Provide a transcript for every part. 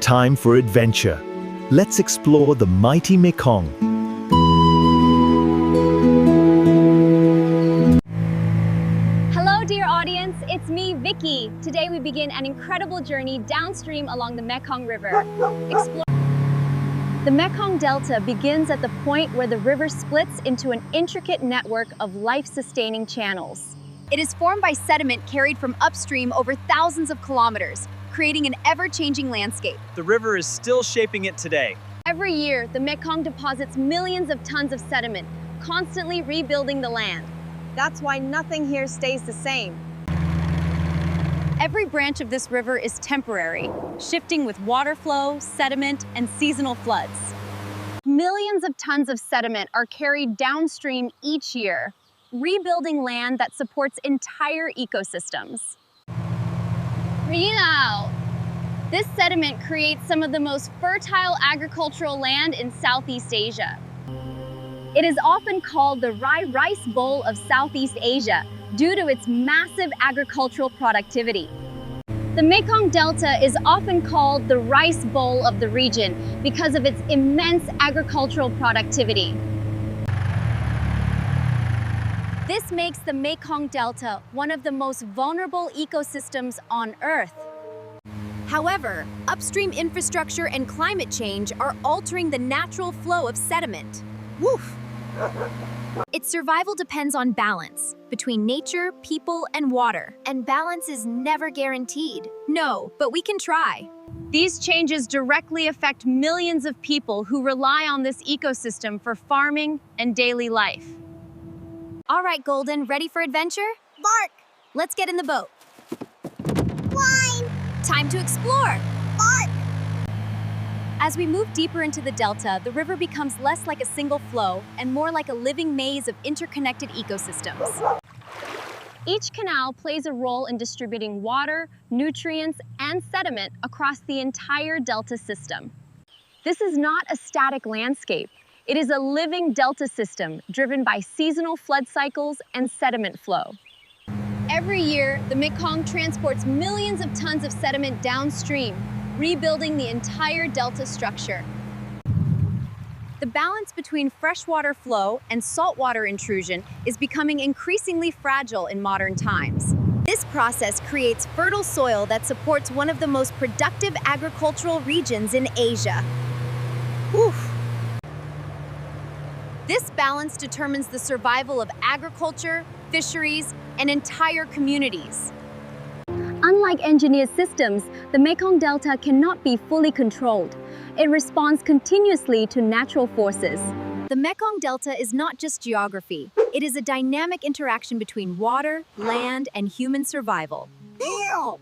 time for adventure. Let's explore the mighty Mekong. Hello, dear audience. It's me, Vicky. Today we begin an incredible journey downstream along the Mekong River. The Mekong Delta begins at the point where the river splits into an intricate network of life-sustaining channels. It is formed by sediment carried from upstream over thousands of kilometers, creating an ever-changing landscape. The river is still shaping it today. Every year, the Mekong deposits millions of tons of sediment, constantly rebuilding the land. That's why nothing here stays the same. Every branch of this river is temporary, shifting with water flow, sediment, and seasonal floods. Millions of tons of sediment are carried downstream each year, rebuilding land that supports entire ecosystems. Real! This sediment creates some of the most fertile agricultural land in Southeast Asia. It is often called the rice bowl of Southeast Asia due to its massive agricultural productivity. The Mekong Delta is often called the rice bowl of the region because of its immense agricultural productivity. This makes the Mekong Delta one of the most vulnerable ecosystems on Earth. However, upstream infrastructure and climate change are altering the natural flow of sediment. Woof! Its survival depends on balance between nature, people, and water. And balance is never guaranteed. No, but we can try. These changes directly affect millions of people who rely on this ecosystem for farming and daily life. All right, Golden, ready for adventure? Bark! Let's get in the boat. Whine! Time to explore! Bark! As we move deeper into the delta, the river becomes less like a single flow and more like a living maze of interconnected ecosystems. Each canal plays a role in distributing water, nutrients, and sediment across the entire delta system. This is not a static landscape. It is a living delta system driven by seasonal flood cycles and sediment flow. Every year, the Mekong transports millions of tons of sediment downstream, rebuilding the entire delta structure. The balance between freshwater flow and saltwater intrusion is becoming increasingly fragile in modern times. This process creates fertile soil that supports one of the most productive agricultural regions in Asia. Oof. This balance determines the survival of agriculture, fisheries, and entire communities. Unlike engineered systems, the Mekong Delta cannot be fully controlled. It responds continuously to natural forces. The Mekong Delta is not just geography. It is a dynamic interaction between water, land, and human survival. Ew!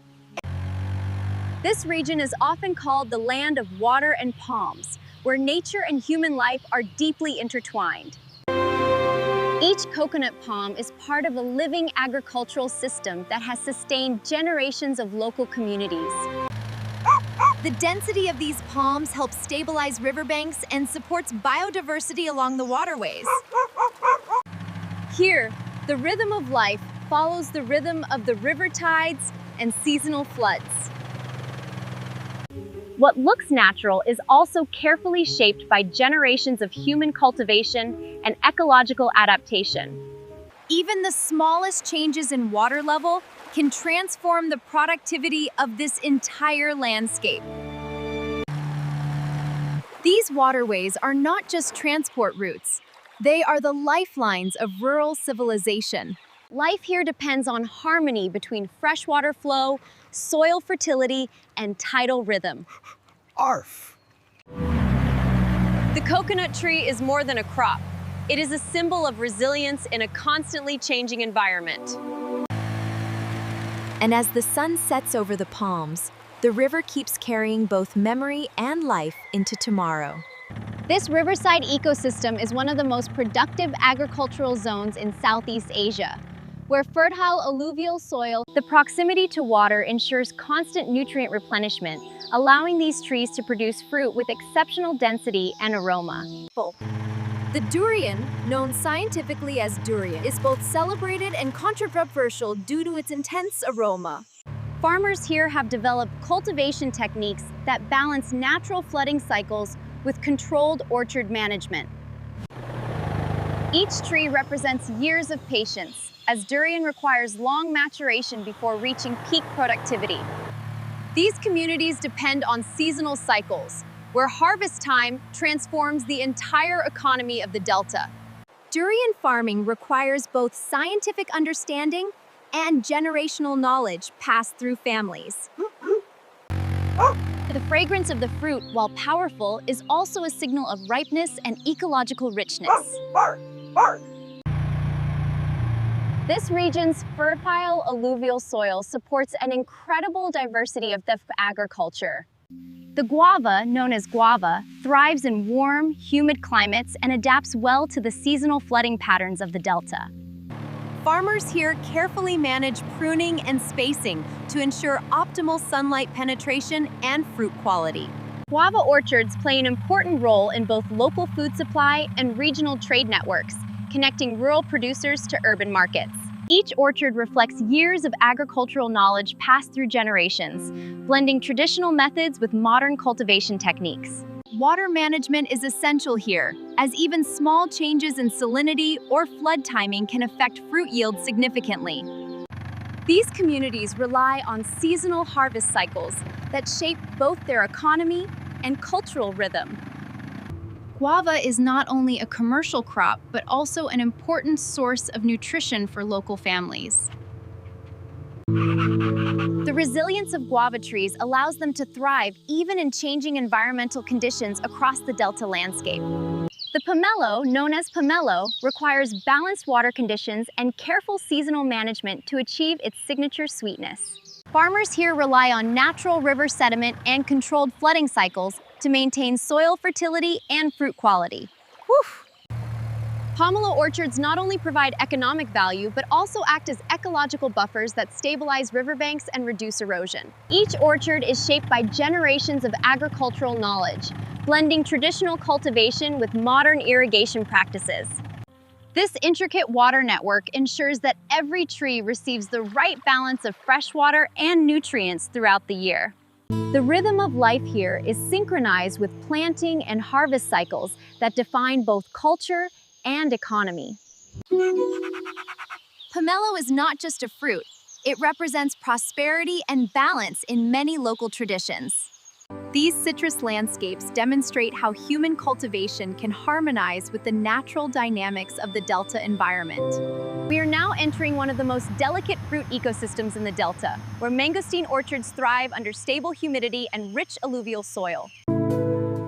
This region is often called the land of water and palms, where nature and human life are deeply intertwined. Each coconut palm is part of a living agricultural system that has sustained generations of local communities. The density of these palms helps stabilize riverbanks and supports biodiversity along the waterways. Here, the rhythm of life follows the rhythm of the river tides and seasonal floods. What looks natural is also carefully shaped by generations of human cultivation and ecological adaptation. Even the smallest changes in water level can transform the productivity of this entire landscape. These waterways are not just transport routes. They are the lifelines of rural civilization. Life here depends on harmony between freshwater flow, soil fertility, and tidal rhythm. Arf! The coconut tree is more than a crop. It is a symbol of resilience in a constantly changing environment. And as the sun sets over the palms, the river keeps carrying both memory and life into tomorrow. This riverside ecosystem is one of the most productive agricultural zones in Southeast Asia, where fertile alluvial soil, the proximity to water ensures constant nutrient replenishment, allowing these trees to produce fruit with exceptional density and aroma. The durian, known scientifically as durian, is both celebrated and controversial due to its intense aroma. Farmers here have developed cultivation techniques that balance natural flooding cycles with controlled orchard management. Each tree represents years of patience, as durian requires long maturation before reaching peak productivity. These communities depend on seasonal cycles, where harvest time transforms the entire economy of the Delta. Durian farming requires both scientific understanding and generational knowledge passed through families. The fragrance of the fruit, while powerful, is also a signal of ripeness and ecological richness. This region's fertile alluvial soil supports an incredible diversity of agriculture. The guava, known as guava, thrives in warm, humid climates and adapts well to the seasonal flooding patterns of the Delta. Farmers here carefully manage pruning and spacing to ensure optimal sunlight penetration and fruit quality. Guava orchards play an important role in both local food supply and regional trade networks, connecting rural producers to urban markets. Each orchard reflects years of agricultural knowledge passed through generations, blending traditional methods with modern cultivation techniques. Water management is essential here, as even small changes in salinity or flood timing can affect fruit yield significantly. These communities rely on seasonal harvest cycles that shape both their economy and cultural rhythm. Guava is not only a commercial crop, but also an important source of nutrition for local families. The resilience of guava trees allows them to thrive even in changing environmental conditions across the Delta landscape. The pomelo, known as pomelo, requires balanced water conditions and careful seasonal management to achieve its signature sweetness. Farmers here rely on natural river sediment and controlled flooding cycles to maintain soil fertility and fruit quality. Pomelo orchards not only provide economic value, but also act as ecological buffers that stabilize riverbanks and reduce erosion. Each orchard is shaped by generations of agricultural knowledge, blending traditional cultivation with modern irrigation practices. This intricate water network ensures that every tree receives the right balance of fresh water and nutrients throughout the year. The rhythm of life here is synchronized with planting and harvest cycles that define both culture and economy. Pomelo is not just a fruit, it represents prosperity and balance in many local traditions. These citrus landscapes demonstrate how human cultivation can harmonize with the natural dynamics of the Delta environment. We are now entering one of the most delicate fruit ecosystems in the Delta, where mangosteen orchards thrive under stable humidity and rich alluvial soil.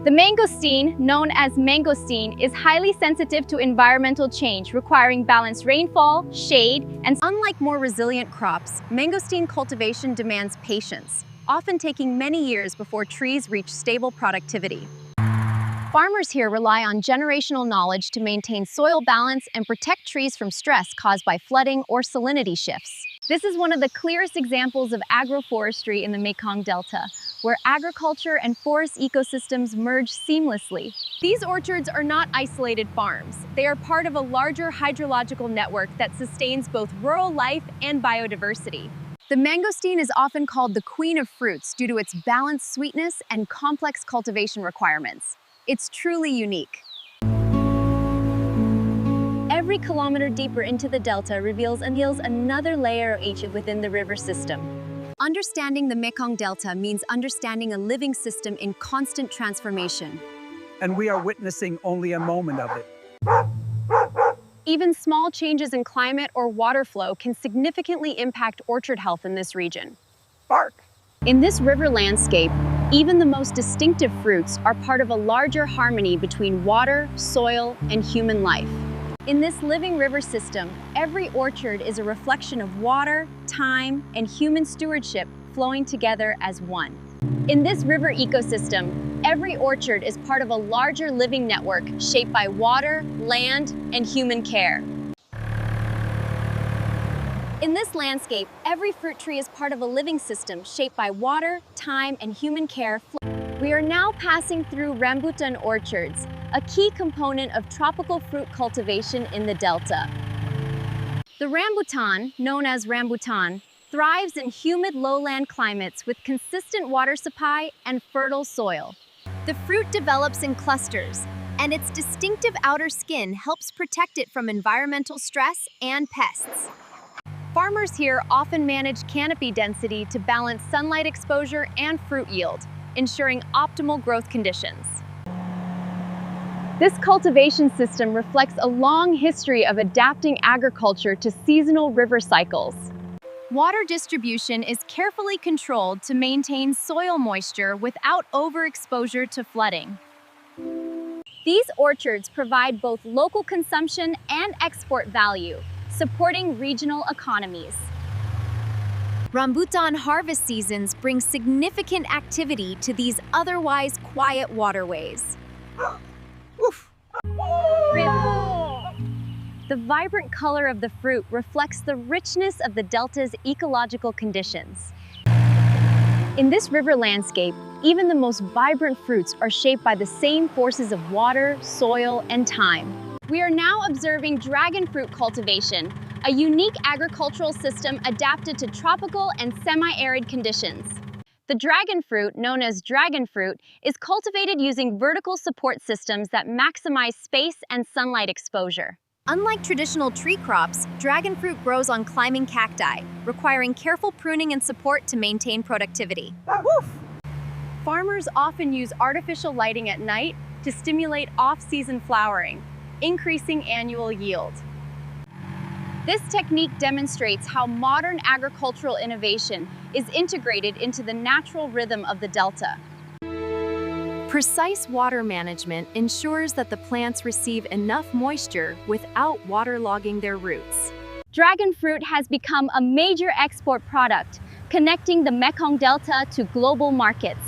The mangosteen, known as mangosteen, is highly sensitive to environmental change, requiring balanced rainfall, shade, and unlike more resilient crops, mangosteen cultivation demands patience, often taking many years before trees reach stable productivity. Farmers here rely on generational knowledge to maintain soil balance and protect trees from stress caused by flooding or salinity shifts. This is one of the clearest examples of agroforestry in the Mekong Delta, where agriculture and forest ecosystems merge seamlessly. These orchards are not isolated farms. They are part of a larger hydrological network that sustains both rural life and biodiversity. The mangosteen is often called the queen of fruits due to its balanced sweetness and complex cultivation requirements. It's truly unique. Every kilometer deeper into the Delta reveals another layer of each within the river system. Understanding the Mekong Delta means understanding a living system in constant transformation. And we are witnessing only a moment of it. Even small changes in climate or water flow can significantly impact orchard health in this region. Bark! In this river landscape, even the most distinctive fruits are part of a larger harmony between water, soil, and human life. In this living river system, every orchard is a reflection of water, time, and human stewardship flowing together as one. In this river ecosystem, every orchard is part of a larger living network shaped by water, land, and human care. In this landscape, every fruit tree is part of a living system shaped by water, time, and human care. We are now passing through rambutan orchards, a key component of tropical fruit cultivation in the Delta. The rambutan, known as rambutan, thrives in humid lowland climates with consistent water supply and fertile soil. The fruit develops in clusters, and its distinctive outer skin helps protect it from environmental stress and pests. Farmers here often manage canopy density to balance sunlight exposure and fruit yield, ensuring optimal growth conditions. This cultivation system reflects a long history of adapting agriculture to seasonal river cycles. Water distribution is carefully controlled to maintain soil moisture without overexposure to flooding. These orchards provide both local consumption and export value, supporting regional economies. Rambutan harvest seasons bring significant activity to these otherwise quiet waterways. The vibrant color of the fruit reflects the richness of the delta's ecological conditions. In this river landscape, even the most vibrant fruits are shaped by the same forces of water, soil, and time. We are now observing dragon fruit cultivation, a unique agricultural system adapted to tropical and semi-arid conditions. The dragon fruit, known as dragon fruit, is cultivated using vertical support systems that maximize space and sunlight exposure. Unlike traditional tree crops, dragon fruit grows on climbing cacti, requiring careful pruning and support to maintain productivity. Farmers often use artificial lighting at night to stimulate off-season flowering, increasing annual yield. This technique demonstrates how modern agricultural innovation is integrated into the natural rhythm of the delta. Precise water management ensures that the plants receive enough moisture without waterlogging their roots. Dragon fruit has become a major export product, connecting the Mekong Delta to global markets.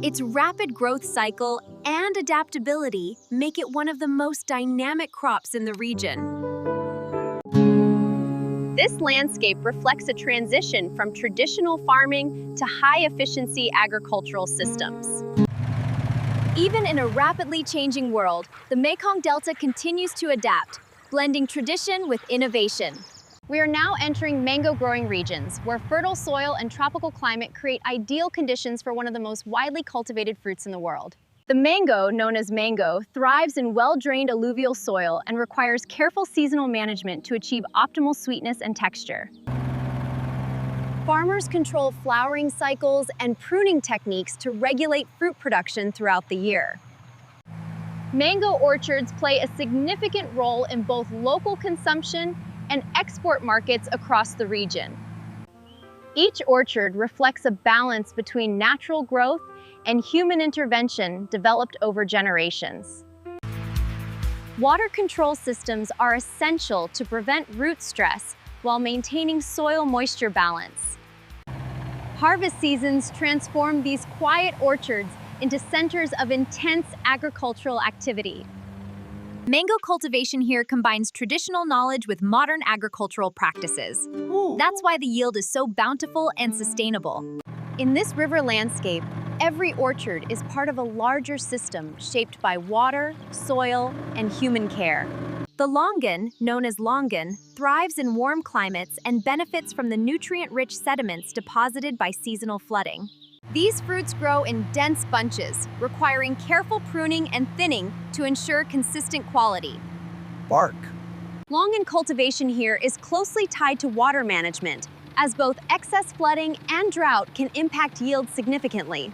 Its rapid growth cycle and adaptability make it one of the most dynamic crops in the region. This landscape reflects a transition from traditional farming to high-efficiency agricultural systems. Even in a rapidly changing world, the Mekong Delta continues to adapt, blending tradition with innovation. We are now entering mango-growing regions, where fertile soil and tropical climate create ideal conditions for one of the most widely cultivated fruits in the world. The mango, known as mango, thrives in well-drained alluvial soil and requires careful seasonal management to achieve optimal sweetness and texture. Farmers control flowering cycles and pruning techniques to regulate fruit production throughout the year. Mango orchards play a significant role in both local consumption and export markets across the region. Each orchard reflects a balance between natural growth and human intervention developed over generations. Water control systems are essential to prevent root stress while maintaining soil moisture balance. Harvest seasons transform these quiet orchards into centers of intense agricultural activity. Mango cultivation here combines traditional knowledge with modern agricultural practices. That's why the yield is so bountiful and sustainable. In this river landscape, every orchard is part of a larger system shaped by water, soil, and human care. The longan, known as longan, thrives in warm climates and benefits from the nutrient-rich sediments deposited by seasonal flooding. These fruits grow in dense bunches, requiring careful pruning and thinning to ensure consistent quality. Bark. Longan cultivation here is closely tied to water management, as both excess flooding and drought can impact yield significantly.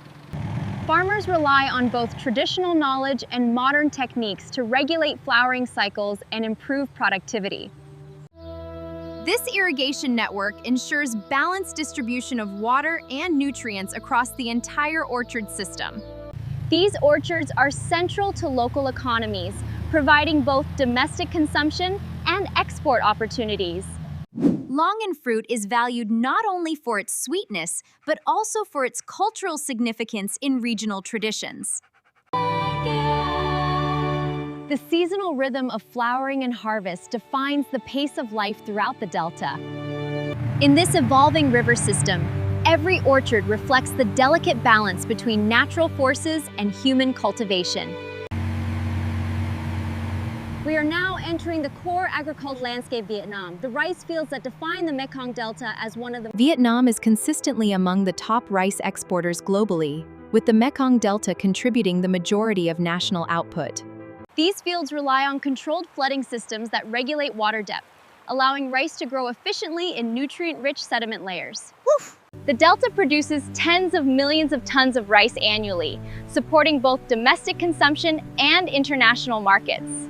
Farmers rely on both traditional knowledge and modern techniques to regulate flowering cycles and improve productivity. This irrigation network ensures balanced distribution of water and nutrients across the entire orchard system. These orchards are central to local economies, providing both domestic consumption and export opportunities. Longan fruit is valued not only for its sweetness, but also for its cultural significance in regional traditions. The seasonal rhythm of flowering and harvest defines the pace of life throughout the Delta. In this evolving river system, every orchard reflects the delicate balance between natural forces and human cultivation. We are now entering the core agricultural landscape of Vietnam, the rice fields that define the Mekong Delta as one of the... Vietnam is consistently among the top rice exporters globally, with the Mekong Delta contributing the majority of national output. These fields rely on controlled flooding systems that regulate water depth, allowing rice to grow efficiently in nutrient-rich sediment layers. Woof. The Delta produces tens of millions of tons of rice annually, supporting both domestic consumption and international markets.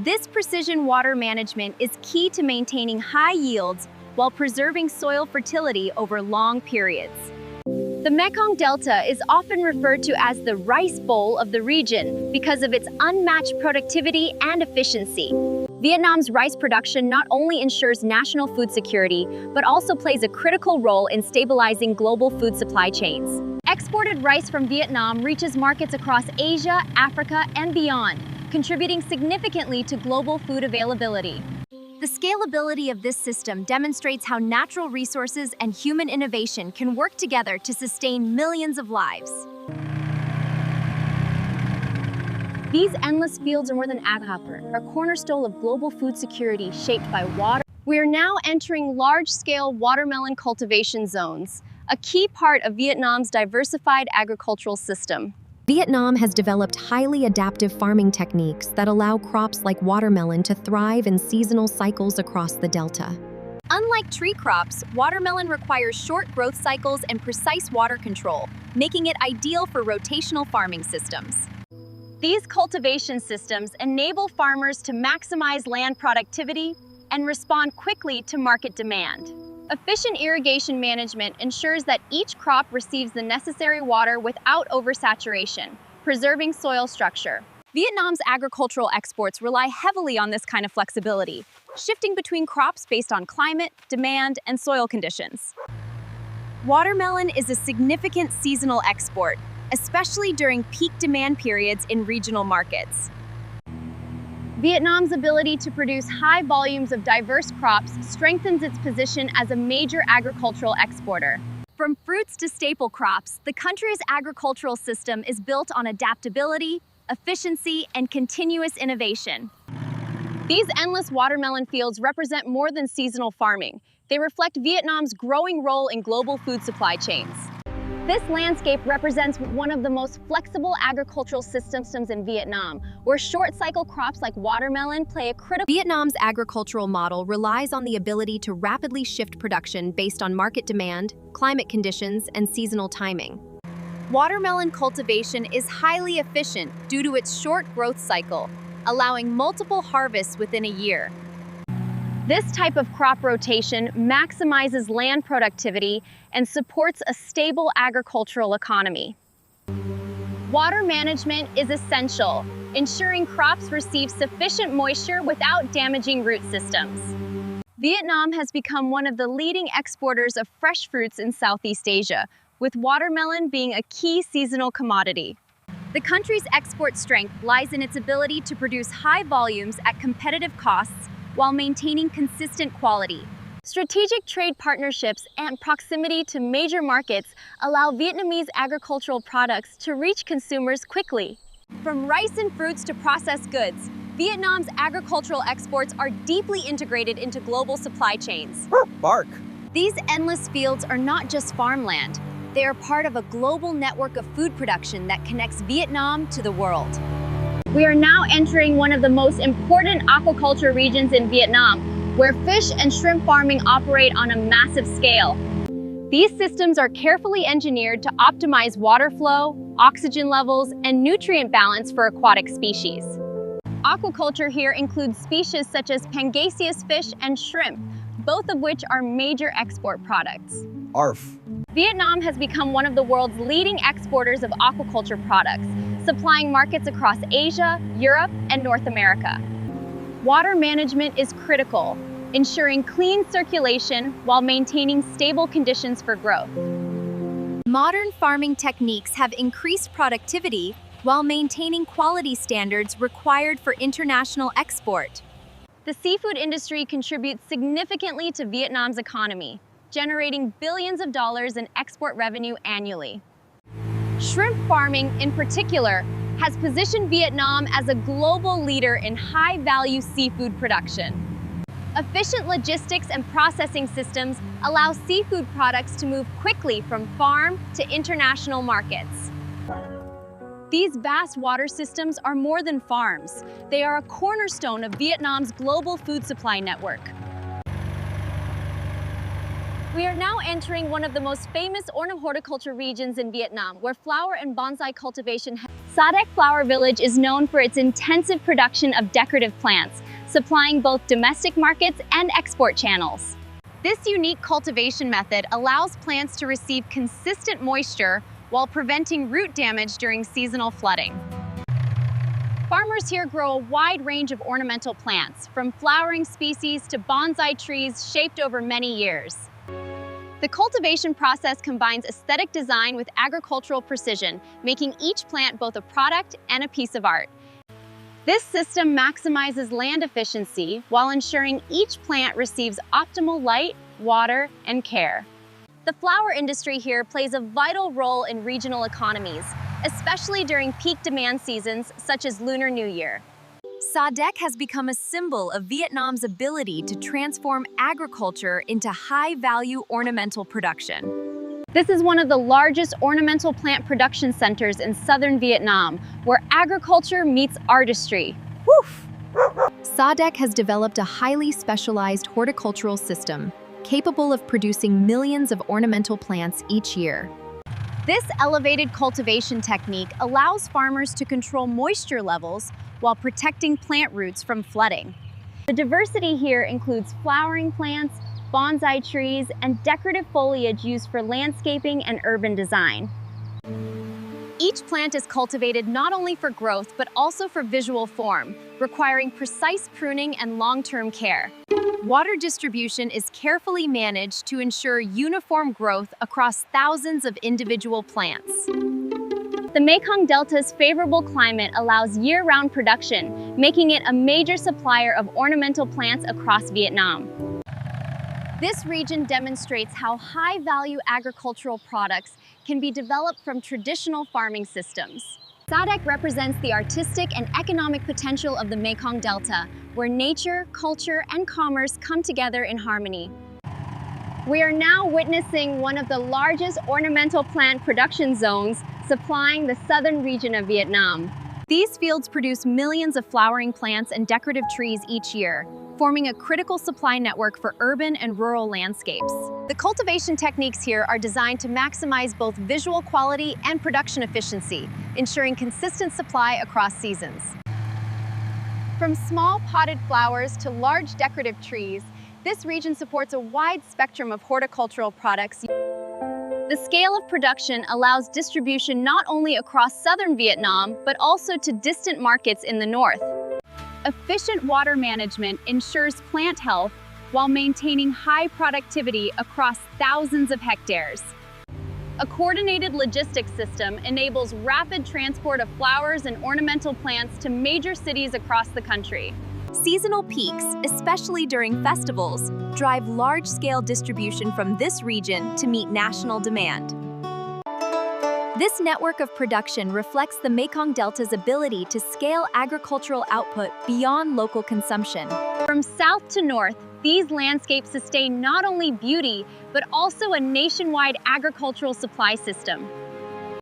This precision water management is key to maintaining high yields while preserving soil fertility over long periods. The Mekong Delta is often referred to as the rice bowl of the region because of its unmatched productivity and efficiency. Vietnam's rice production not only ensures national food security, but also plays a critical role in stabilizing global food supply chains. Exported rice from Vietnam reaches markets across Asia, Africa, and beyond, contributing significantly to global food availability. The scalability of this system demonstrates how natural resources and human innovation can work together to sustain millions of lives. These endless fields are more than agriculture, a cornerstone of global food security shaped by water. We are now entering large-scale watermelon cultivation zones, a key part of Vietnam's diversified agricultural system. Vietnam has developed highly adaptive farming techniques that allow crops like watermelon to thrive in seasonal cycles across the delta. Unlike tree crops, watermelon requires short growth cycles and precise water control, making it ideal for rotational farming systems. These cultivation systems enable farmers to maximize land productivity and respond quickly to market demand. Efficient irrigation management ensures that each crop receives the necessary water without oversaturation, preserving soil structure. Vietnam's agricultural exports rely heavily on this kind of flexibility, shifting between crops based on climate, demand, and soil conditions. Watermelon is a significant seasonal export, especially during peak demand periods in regional markets. Vietnam's ability to produce high volumes of diverse crops strengthens its position as a major agricultural exporter. From fruits to staple crops, the country's agricultural system is built on adaptability, efficiency, and continuous innovation. These endless watermelon fields represent more than seasonal farming. They reflect Vietnam's growing role in global food supply chains. This landscape represents one of the most flexible agricultural systems in Vietnam, where short-cycle crops like watermelon play a critical... Vietnam's agricultural model relies on the ability to rapidly shift production based on market demand, climate conditions, and seasonal timing. Watermelon cultivation is highly efficient due to its short growth cycle, allowing multiple harvests within a year. This type of crop rotation maximizes land productivity and supports a stable agricultural economy. Water management is essential, ensuring crops receive sufficient moisture without damaging root systems. Vietnam has become one of the leading exporters of fresh fruits in Southeast Asia, with watermelon being a key seasonal commodity. The country's export strength lies in its ability to produce high volumes at competitive costs while maintaining consistent quality. Strategic trade partnerships and proximity to major markets allow Vietnamese agricultural products to reach consumers quickly. From rice and fruits to processed goods, Vietnam's agricultural exports are deeply integrated into global supply chains. Bark. These endless fields are not just farmland. They are part of a global network of food production that connects Vietnam to the world. We are now entering one of the most important aquaculture regions in Vietnam, where fish and shrimp farming operate on a massive scale. These systems are carefully engineered to optimize water flow, oxygen levels, and nutrient balance for aquatic species. Aquaculture here includes species such as pangasius fish and shrimp, both of which are major export products. Arf. Vietnam has become one of the world's leading exporters of aquaculture products, supplying markets across Asia, Europe, and North America. Water management is critical, ensuring clean circulation while maintaining stable conditions for growth. Modern farming techniques have increased productivity while maintaining quality standards required for international export. The seafood industry contributes significantly to Vietnam's economy, generating billions of dollars in export revenue annually. Shrimp farming, in particular, has positioned Vietnam as a global leader in high-value seafood production. Efficient logistics and processing systems allow seafood products to move quickly from farm to international markets. These vast water systems are more than farms. They are a cornerstone of Vietnam's global food supply network. We are now entering one of the most famous horticulture regions in Vietnam, where flower and bonsai cultivation. Sa Dec Flower Village is known for its intensive production of decorative plants, supplying both domestic markets and export channels. This unique cultivation method allows plants to receive consistent moisture while preventing root damage during seasonal flooding. Farmers here grow a wide range of ornamental plants, from flowering species to bonsai trees shaped over many years. The cultivation process combines aesthetic design with agricultural precision, making each plant both a product and a piece of art. This system maximizes land efficiency while ensuring each plant receives optimal light, water, and care. The flower industry here plays a vital role in regional economies, especially during peak demand seasons such as Lunar New Year. Sa Dec has become a symbol of Vietnam's ability to transform agriculture into high-value ornamental production. This is one of the largest ornamental plant production centers in southern Vietnam, where agriculture meets artistry. Woof! Sa Dec has developed a highly specialized horticultural system, capable of producing millions of ornamental plants each year. This elevated cultivation technique allows farmers to control moisture levels while protecting plant roots from flooding. The diversity here includes flowering plants, bonsai trees, and decorative foliage used for landscaping and urban design. Each plant is cultivated not only for growth, but also for visual form, requiring precise pruning and long-term care. Water distribution is carefully managed to ensure uniform growth across thousands of individual plants. The Mekong Delta's favorable climate allows year-round production, making it a major supplier of ornamental plants across Vietnam. This region demonstrates how high-value agricultural products can be developed from traditional farming systems. Sa Dec represents the artistic and economic potential of the Mekong Delta, where nature, culture, and commerce come together in harmony. We are now witnessing one of the largest ornamental plant production zones supplying the southern region of Vietnam. These fields produce millions of flowering plants and decorative trees each year, forming a critical supply network for urban and rural landscapes. The cultivation techniques here are designed to maximize both visual quality and production efficiency, ensuring consistent supply across seasons. From small potted flowers to large decorative trees, this region supports a wide spectrum of horticultural products. The scale of production allows distribution not only across southern Vietnam, but also to distant markets in the north. Efficient water management ensures plant health while maintaining high productivity across thousands of hectares. A coordinated logistics system enables rapid transport of flowers and ornamental plants to major cities across the country. Seasonal peaks, especially during festivals, drive large-scale distribution from this region to meet national demand. This network of production reflects the Mekong Delta's ability to scale agricultural output beyond local consumption. From south to north, these landscapes sustain not only beauty, but also a nationwide agricultural supply system.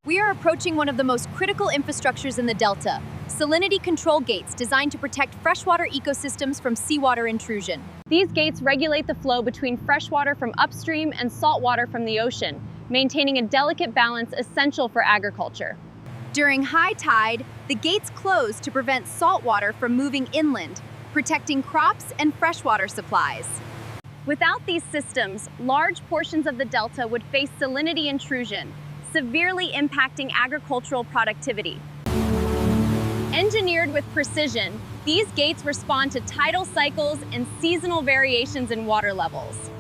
We are approaching one of the most critical infrastructures in the Delta, salinity control gates designed to protect freshwater ecosystems from seawater intrusion. These gates regulate the flow between freshwater from upstream and saltwater from the ocean, maintaining a delicate balance essential for agriculture. During high tide, the gates close to prevent saltwater from moving inland, protecting crops and freshwater supplies. Without these systems, large portions of the Delta would face salinity intrusion, severely impacting agricultural productivity. Engineered with precision, these gates respond to tidal cycles and seasonal variations in water levels.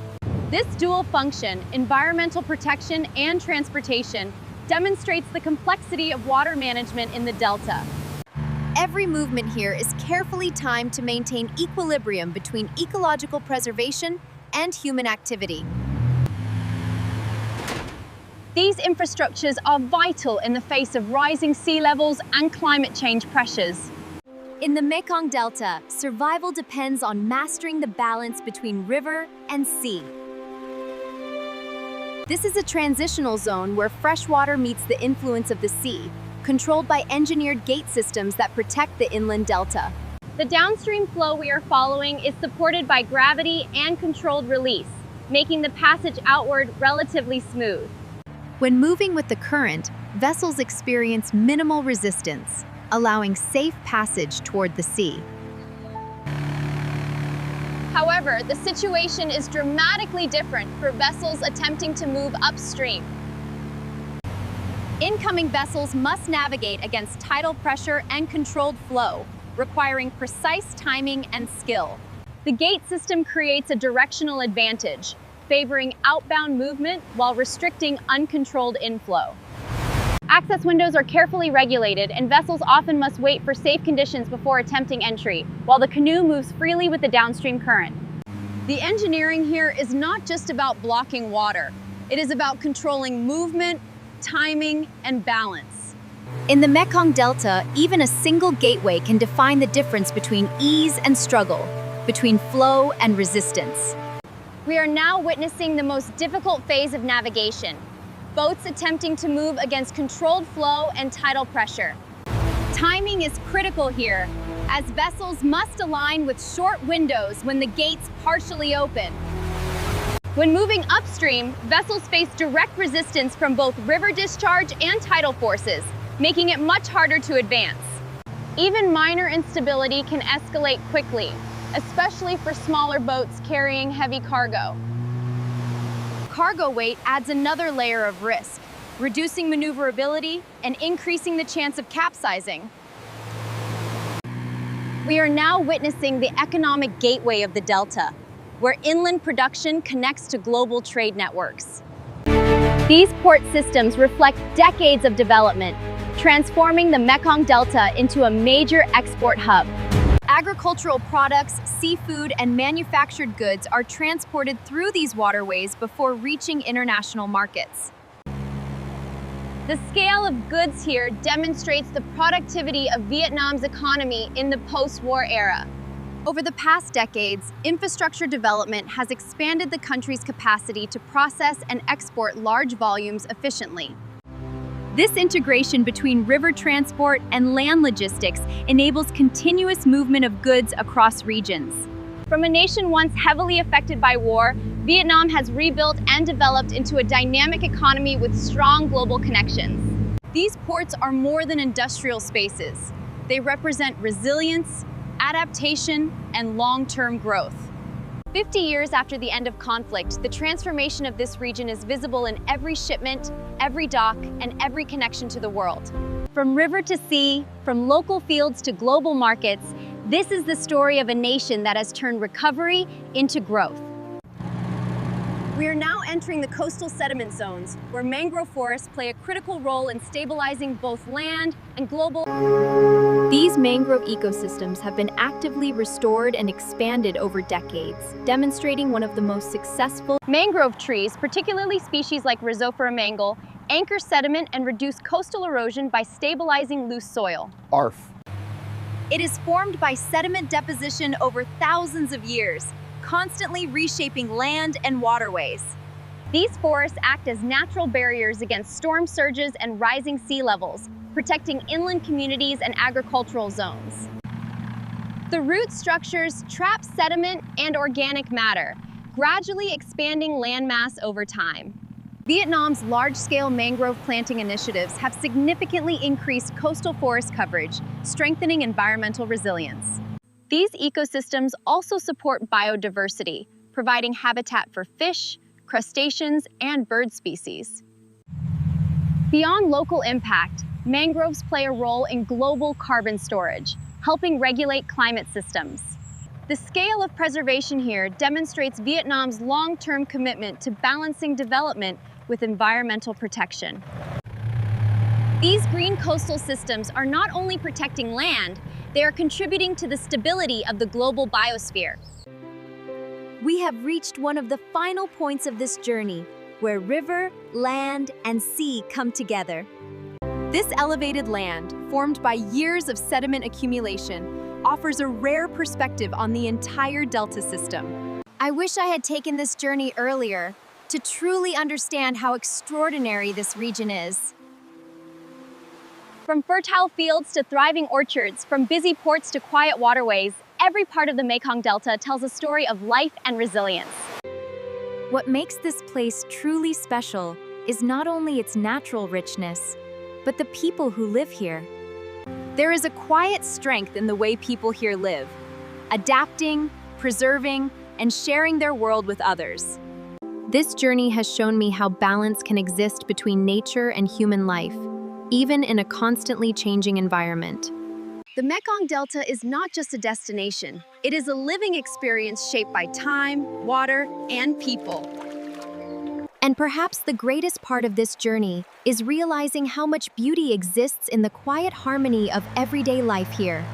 This dual function, environmental protection and transportation, demonstrates the complexity of water management in the Delta. Every movement here is carefully timed to maintain equilibrium between ecological preservation and human activity. These infrastructures are vital in the face of rising sea levels and climate change pressures. In the Mekong Delta, survival depends on mastering the balance between river and sea. This is a transitional zone where fresh water meets the influence of the sea, controlled by engineered gate systems that protect the inland delta. The downstream flow we are following is supported by gravity and controlled release, making the passage outward relatively smooth. When moving with the current, vessels experience minimal resistance, allowing safe passage toward the sea. However, the situation is dramatically different for vessels attempting to move upstream. Incoming vessels must navigate against tidal pressure and controlled flow, requiring precise timing and skill. The gate system creates a directional advantage, favoring outbound movement while restricting uncontrolled inflow. Access windows are carefully regulated, and vessels often must wait for safe conditions before attempting entry, while the canoe moves freely with the downstream current. The engineering here is not just about blocking water. It is about controlling movement, timing, and balance. In the Mekong Delta, even a single gateway can define the difference between ease and struggle, between flow and resistance. We are now witnessing the most difficult phase of navigation, boats attempting to move against controlled flow and tidal pressure. Timing is critical here, as vessels must align with short windows when the gates partially open. When moving upstream, vessels face direct resistance from both river discharge and tidal forces, making it much harder to advance. Even minor instability can escalate quickly, especially for smaller boats carrying heavy cargo. Cargo weight adds another layer of risk, reducing maneuverability and increasing the chance of capsizing. We are now witnessing the economic gateway of the Delta, where inland production connects to global trade networks. These port systems reflect decades of development, transforming the Mekong Delta into a major export hub. Agricultural products, seafood, and manufactured goods are transported through these waterways before reaching international markets. The scale of goods here demonstrates the productivity of Vietnam's economy in the post-war era. Over the past decades, infrastructure development has expanded the country's capacity to process and export large volumes efficiently. This integration between river transport and land logistics enables continuous movement of goods across regions. From a nation once heavily affected by war, Vietnam has rebuilt and developed into a dynamic economy with strong global connections. These ports are more than industrial spaces. They represent resilience, adaptation, and long-term growth. 50 years after the end of conflict, the transformation of this region is visible in every shipment, every dock, and every connection to the world. From river to sea, from local fields to global markets, this is the story of a nation that has turned recovery into growth. We are now entering the coastal sediment zones, where mangrove forests play a critical role in stabilizing both land and global. These mangrove ecosystems have been actively restored and expanded over decades, demonstrating one of the most successful. Mangrove trees, particularly species like Rhizophora mangle, anchor sediment and reduce coastal erosion by stabilizing loose soil. ARF. It is formed by sediment deposition over thousands of years, constantly reshaping land and waterways. These forests act as natural barriers against storm surges and rising sea levels, protecting inland communities and agricultural zones. The root structures trap sediment and organic matter, gradually expanding landmass over time. Vietnam's large-scale mangrove planting initiatives have significantly increased coastal forest coverage, strengthening environmental resilience. These ecosystems also support biodiversity, providing habitat for fish, crustaceans, and bird species. Beyond local impact, mangroves play a role in global carbon storage, helping regulate climate systems. The scale of preservation here demonstrates Vietnam's long-term commitment to balancing development with environmental protection. These green coastal systems are not only protecting land, they are contributing to the stability of the global biosphere. We have reached one of the final points of this journey, where river, land, and sea come together. This elevated land, formed by years of sediment accumulation, offers a rare perspective on the entire delta system. I wish I had taken this journey earlier to truly understand how extraordinary this region is. From fertile fields to thriving orchards, from busy ports to quiet waterways, every part of the Mekong Delta tells a story of life and resilience. What makes this place truly special is not only its natural richness, but the people who live here. There is a quiet strength in the way people here live, adapting, preserving, and sharing their world with others. This journey has shown me how balance can exist between nature and human life, even in a constantly changing environment. The Mekong Delta is not just a destination. It is a living experience shaped by time, water, and people. And perhaps the greatest part of this journey is realizing how much beauty exists in the quiet harmony of everyday life here.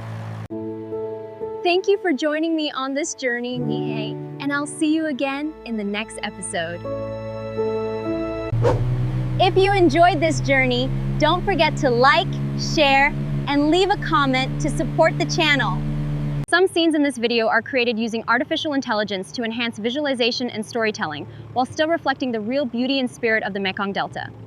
Thank you for joining me on this journey, Nihei, and I'll see you again in the next episode. If you enjoyed this journey, don't forget to like, share, and leave a comment to support the channel. Some scenes in this video are created using artificial intelligence to enhance visualization and storytelling, while still reflecting the real beauty and spirit of the Mekong Delta.